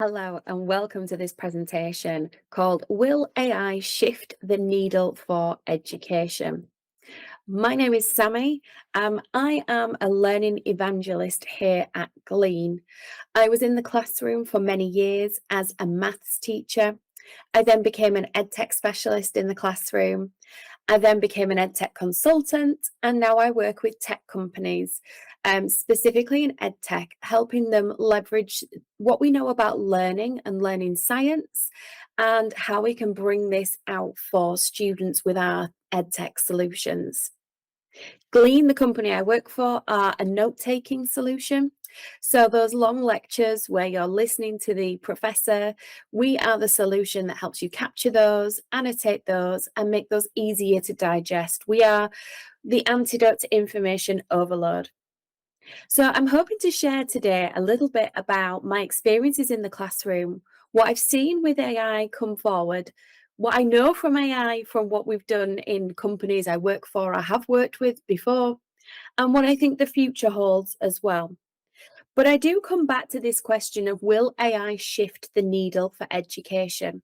Hello and welcome to this presentation called Will AI Shift the Needle for Education? My name is Sammy. I am a learning evangelist here at Glean. I was in the classroom for many years as a maths teacher. I then became an EdTech specialist in the classroom. I then became an EdTech consultant, and now I work with tech companies, specifically in EdTech, helping them leverage what we know about learning and learning science and how we can bring this out for students with our EdTech solutions. Glean, the company I work for, are a note-taking solution. So those long lectures where you're listening to the professor, we are the solution that helps you capture those, annotate those, and make those easier to digest. We are the antidote to information overload. So I'm hoping to share today a little bit about my experiences in the classroom, what I've seen with AI come forward, what I know from AI from what we've done in companies I work for, I have worked with before, and what I think the future holds as well. But I do come back to this question of, will AI shift the needle for education?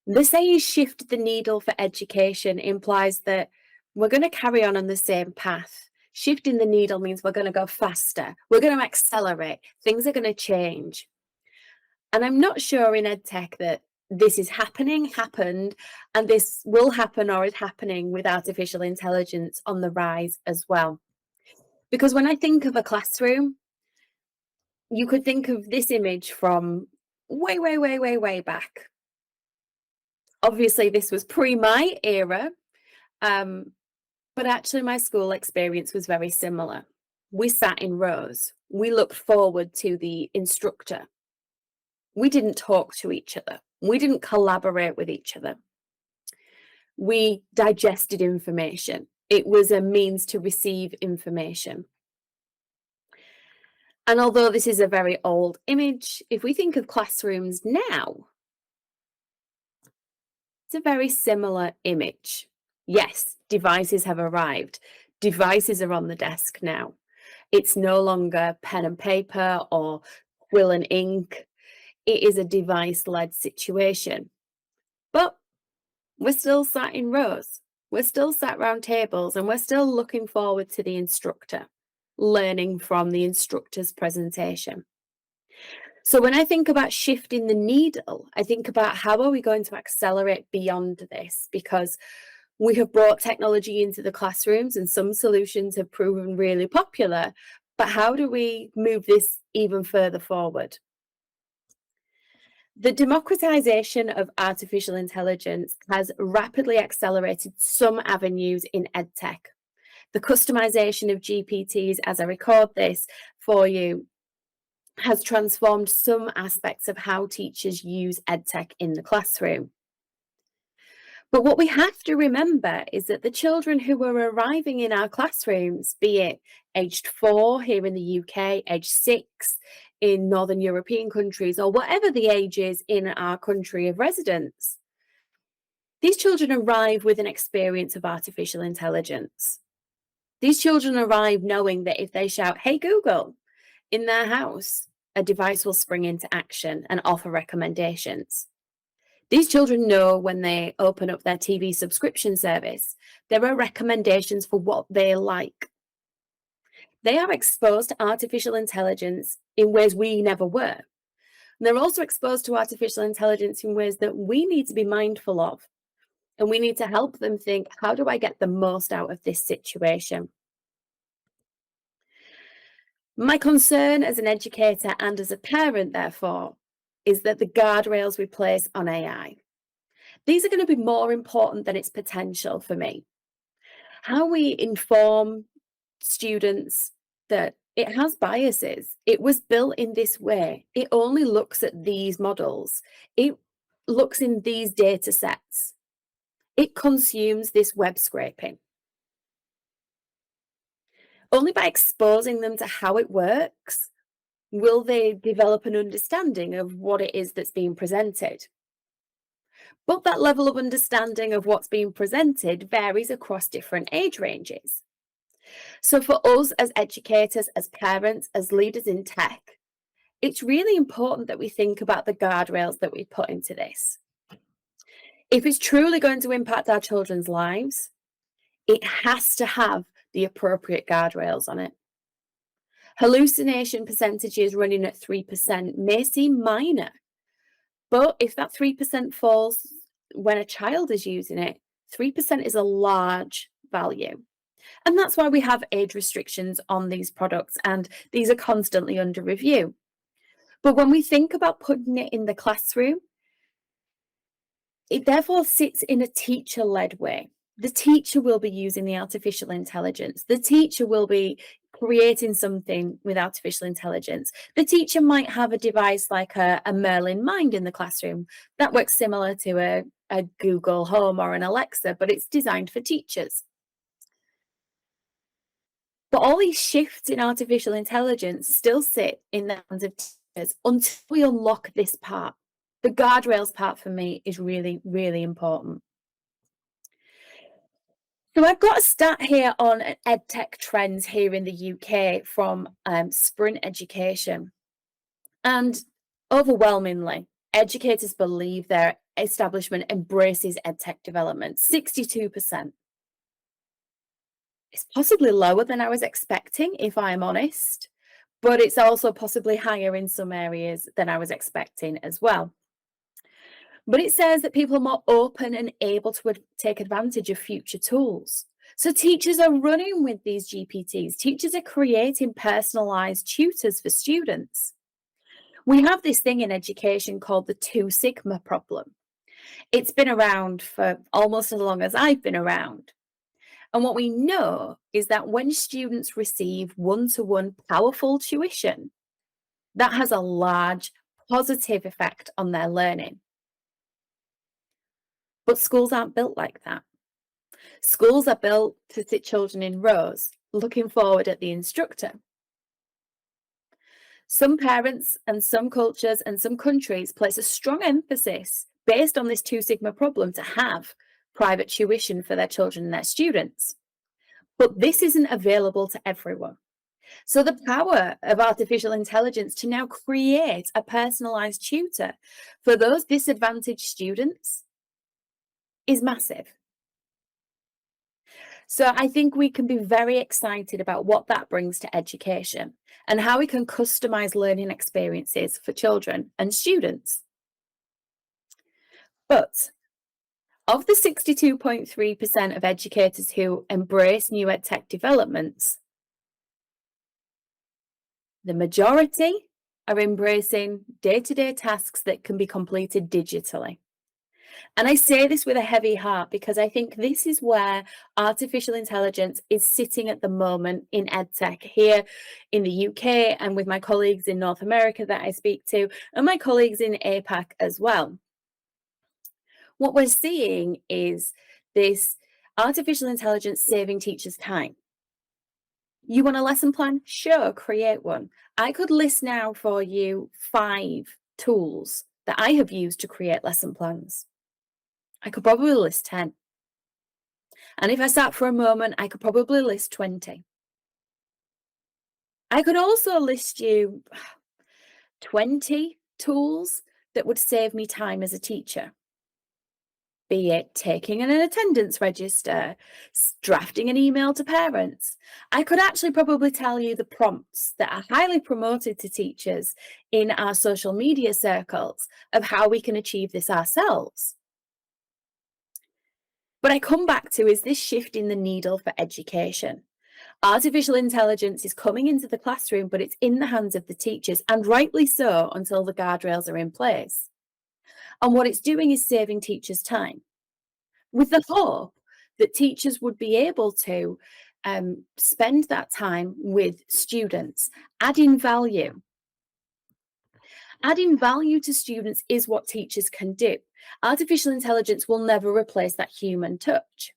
The saying shift the needle for education implies that we're going to carry on the same path. Shifting the needle means we're going to go faster. We're going to accelerate. Things are going to change. And I'm not sure in EdTech that this is happened, and this will happen or is happening with artificial intelligence on the rise as well. Because when I think of a classroom, you could think of this image from way back. Obviously, this was pre my era, um, but actually, my school experience was very similar. We sat in rows. We looked forward to the instructor. We didn't talk to each other. We didn't collaborate with each other. We digested information. It was a means to receive information. And although this is a very old image, if we think of classrooms now, it's a very similar image. Yes, devices have arrived. Devices are on the desk now. It's no longer pen and paper or quill and ink. It is a device-led situation. But we're still sat in rows. We're still sat round tables, and we're still looking forward to the instructor, learning from the instructor's presentation. So when I think about shifting the needle, I think about how are we going to accelerate beyond this? Because we have brought technology into the classrooms and some solutions have proven really popular, but how do we move this even further forward? The democratization of artificial intelligence has rapidly accelerated some avenues in EdTech. The customization of GPTs, as I record this for you, has transformed some aspects of how teachers use EdTech in the classroom. But what we have to remember is that the children who are arriving in our classrooms, be it aged 4 here in the UK, aged 6 in Northern European countries, or whatever the age is in our country of residence, these children arrive with an experience of artificial intelligence. These children arrive knowing that if they shout, "Hey Google," in their house, a device will spring into action and offer recommendations. These children know when they open up their TV subscription service, there are recommendations for what they like. They are exposed to artificial intelligence in ways we never were. And they're also exposed to artificial intelligence in ways that we need to be mindful of. And we need to help them think, how do I get the most out of this situation? My concern as an educator and as a parent, therefore, is that the guardrails we place on AI, these are going to be more important than its potential for me. How we inform students that it has biases. It was built in this way. It only looks at these models. It looks in these data sets. It consumes this web scraping. Only by exposing them to how it works will they develop an understanding of what it is that's being presented. But that level of understanding of what's being presented varies across different age ranges. So for us as educators, as parents, as leaders in tech, it's really important that we think about the guardrails that we put into this. If it's truly going to impact our children's lives, it has to have the appropriate guardrails on it. Hallucination percentages running at 3% may seem minor, but if that 3% falls when a child is using it, 3% is a large value. And that's why we have age restrictions on these products, and these are constantly under review. But when we think about putting it in the classroom, it therefore sits in a teacher-led way. The teacher will be using the artificial intelligence. The teacher will be creating something with artificial intelligence. The teacher might have a device like a Merlin Mind in the classroom that works similar to a Google Home or an Alexa, but it's designed for teachers. But all these shifts in artificial intelligence still sit in the hands of teachers until we unlock this part. The guardrails part for me is really, really important. So I've got a stat here on EdTech trends here in the UK from Sprint Education. And overwhelmingly, educators believe their establishment embraces EdTech development, 62%. It's possibly lower than I was expecting, if I'm honest, but it's also possibly higher in some areas than I was expecting as well. But it says that people are more open and able to take advantage of future tools. So teachers are running with these GPTs. Teachers are creating personalized tutors for students. We have this thing in education called the 2 Sigma problem. It's been around for almost as long as I've been around. And what we know is that when students receive one-to-one powerful tuition, that has a large positive effect on their learning. But schools aren't built like that. Schools are built to sit children in rows, looking forward at the instructor. Some parents and some cultures and some countries place a strong emphasis based on this 2 Sigma problem to have private tuition for their children and their students. But this isn't available to everyone. So the power of artificial intelligence to now create a personalized tutor for those disadvantaged students is massive. So I think we can be very excited about what that brings to education and how we can customize learning experiences for children and students. But of the 62.3% of educators who embrace new EdTech developments, the majority are embracing day-to-day tasks that can be completed digitally. And I say this with a heavy heart because I think this is where artificial intelligence is sitting at the moment in EdTech here in the UK and with my colleagues in North America that I speak to and my colleagues in APAC as well. What we're seeing is this artificial intelligence saving teachers time. You want a lesson plan? Sure, create one. I could list now for you 5 tools that I have used to create lesson plans. I could probably list 10. And if I sat for a moment, I could probably list 20. I could also list you 20 tools that would save me time as a teacher. Be it taking an attendance register, drafting an email to parents. I could actually probably tell you the prompts that are highly promoted to teachers in our social media circles of how we can achieve this ourselves. But I come back to is this shifting the needle for education. Artificial intelligence is coming into the classroom, but it's in the hands of the teachers, and rightly so until the guardrails are in place. And what it's doing is saving teachers time, with the hope that teachers would be able to spend that time with students, adding value. Adding value to students is what teachers can do. Artificial intelligence will never replace that human touch.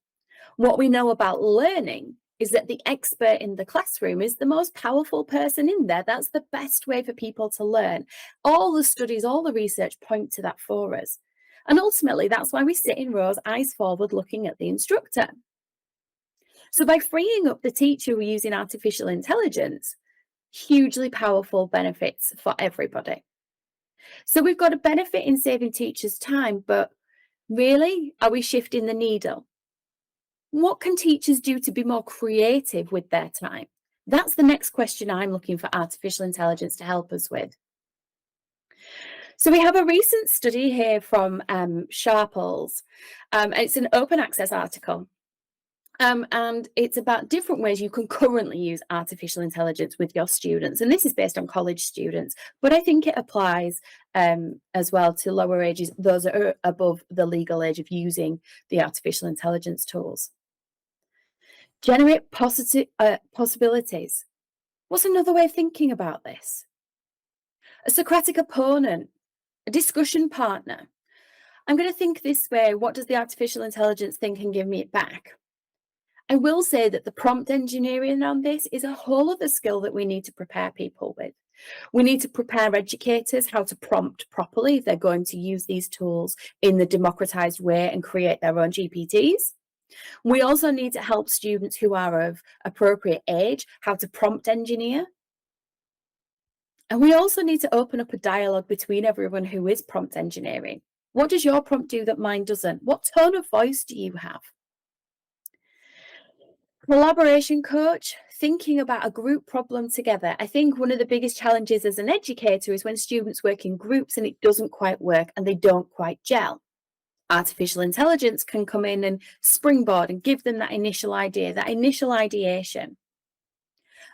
What we know about learning is that the expert in the classroom is the most powerful person in there. That's the best way for people to learn. All the studies, all the research point to that for us. And ultimately, that's why we sit in rows, eyes forward, looking at the instructor. So by freeing up the teacher using artificial intelligence, hugely powerful benefits for everybody. So we've got a benefit in saving teachers time, but really, are we shifting the needle? What can teachers do to be more creative with their time? That's the next question I'm looking for artificial intelligence to help us with. So we have a recent study here from Sharples. It's an open access article. And it's about different ways you can currently use artificial intelligence with your students. And this is based on college students, but I think it applies as well to lower ages, those that are above the legal age of using the artificial intelligence tools. Generate positive possibilities. What's another way of thinking about this? A Socratic opponent, a discussion partner. I'm going to think this way. What does the artificial intelligence think and give me it back? I will say that the prompt engineering on this is a whole other skill that we need to prepare people with. We need to prepare educators how to prompt properly if they're going to use these tools in the democratized way and create their own GPTs. We also need to help students who are of appropriate age how to prompt engineer. And we also need to open up a dialogue between everyone who is prompt engineering. What does your prompt do that mine doesn't? What tone of voice do you have? Collaboration coach, thinking about a group problem together. I think one of the biggest challenges as an educator is when students work in groups and it doesn't quite work and they don't quite gel. Artificial intelligence can come in and springboard and give them that initial idea, that initial ideation.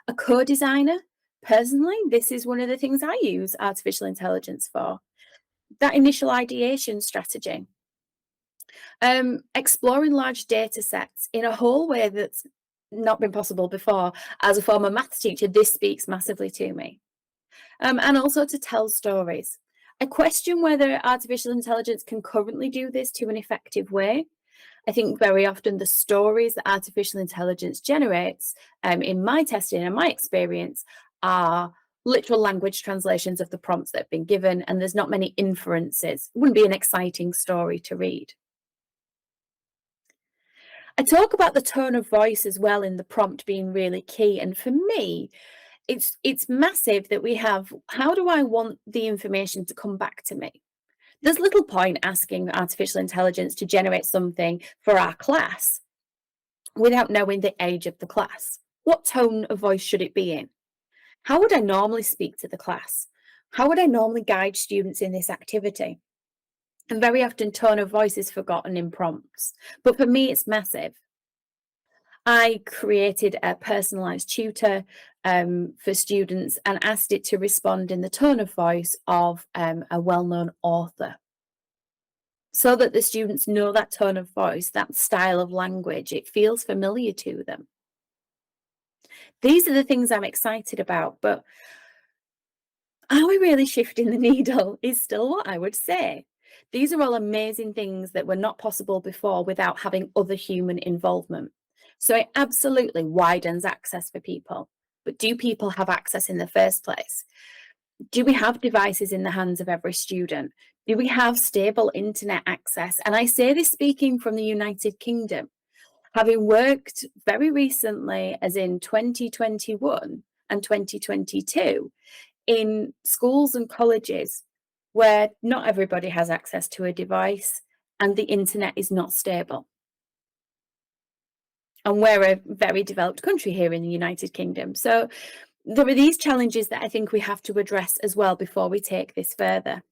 A co-designer, personally, this is one of the things I use artificial intelligence for, that initial ideation strategy. Exploring large data sets in a whole way that's not been possible before. As a former maths teacher, this speaks massively to me. And also to tell stories. I question whether artificial intelligence can currently do this to an effective way. I think very often the stories that artificial intelligence generates, in my testing and my experience, are literal language translations of the prompts that have been given, and there's not many inferences. It wouldn't be an exciting story to read. I talk about the tone of voice as well in the prompt being really key, and for me, it's massive that we have, how do I want the information to come back to me? There's little point asking artificial intelligence to generate something for our class without knowing the age of the class. What tone of voice should it be in? How would I normally speak to the class? How would I normally guide students in this activity? And very often tone of voice is forgotten in prompts, but for me it's massive. I created a personalized tutor for students and asked it to respond in the tone of voice of a well-known author, so that the students know that tone of voice, that style of language. It feels familiar to them. These are the things I'm excited about, but are we really shifting the needle is still what I would say. These are all amazing things that were not possible before without having other human involvement. So it absolutely widens access for people. But do people have access in the first place? Do we have devices in the hands of every student? Do we have stable internet access? And I say this speaking from the United Kingdom, having worked very recently, as in 2021 and 2022, in schools and colleges where not everybody has access to a device and the internet is not stable. And we're a very developed country here in the United Kingdom. So there are these challenges that I think we have to address as well before we take this further.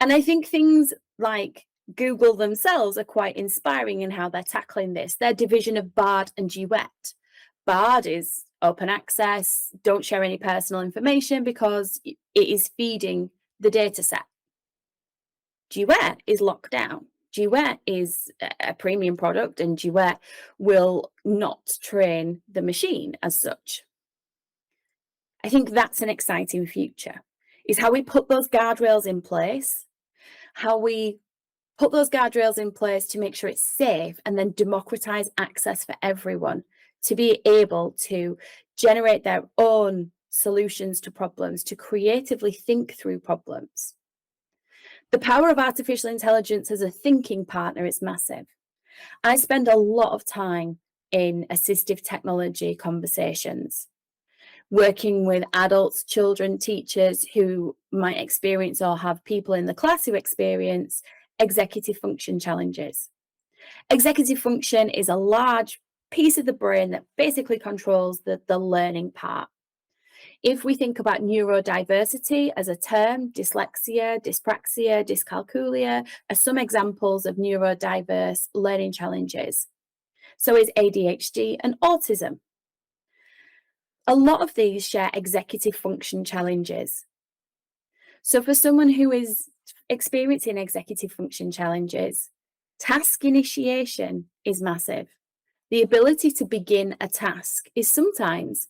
And I think things like Google themselves are quite inspiring in how they're tackling this. Their division of Bard and Duet. Bard is open access, don't share any personal information because it is feeding the data set. Duet is locked down. Duet is a premium product, and Duet will not train the machine as such. I think that's an exciting future, is how we put those guardrails in place, how we put those guardrails in place to make sure it's safe, and then democratize access for everyone to be able to generate their own solutions to problems, to creatively think through problems. The power of artificial intelligence as a thinking partner is massive. I spend a lot of time in assistive technology conversations. working with adults, children, teachers who might experience or have people in the class who experience executive function challenges. Executive function is a large piece of the brain that basically controls the learning part. If we think about neurodiversity as a term, dyslexia, dyspraxia, dyscalculia are some examples of neurodiverse learning challenges. So is ADHD and autism. A lot of these share executive function challenges. So for someone who is experiencing executive function challenges, task initiation is massive. The ability to begin a task is sometimes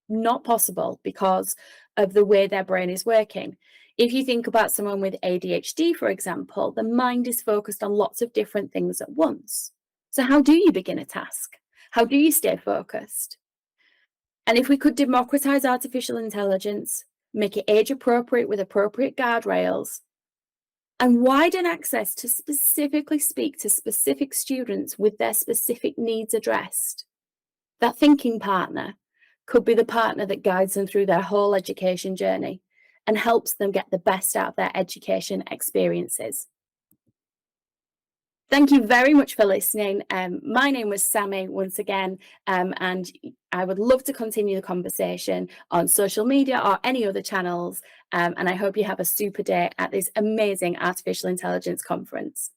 not possible because of the way their brain is working. If you think about someone with ADHD, for example, the mind is focused on lots of different things at once. So how do you begin a task? How do you stay focused? And if we could democratize artificial intelligence, make it age appropriate with appropriate guardrails, and widen access to specifically speak to specific students with their specific needs addressed, that thinking partner could be the partner that guides them through their whole education journey and helps them get the best out of their education experiences. Thank you very much for listening. My name was Sammy once again, and I would love to continue the conversation on social media or any other channels. And I hope you have a super day at this amazing artificial intelligence conference.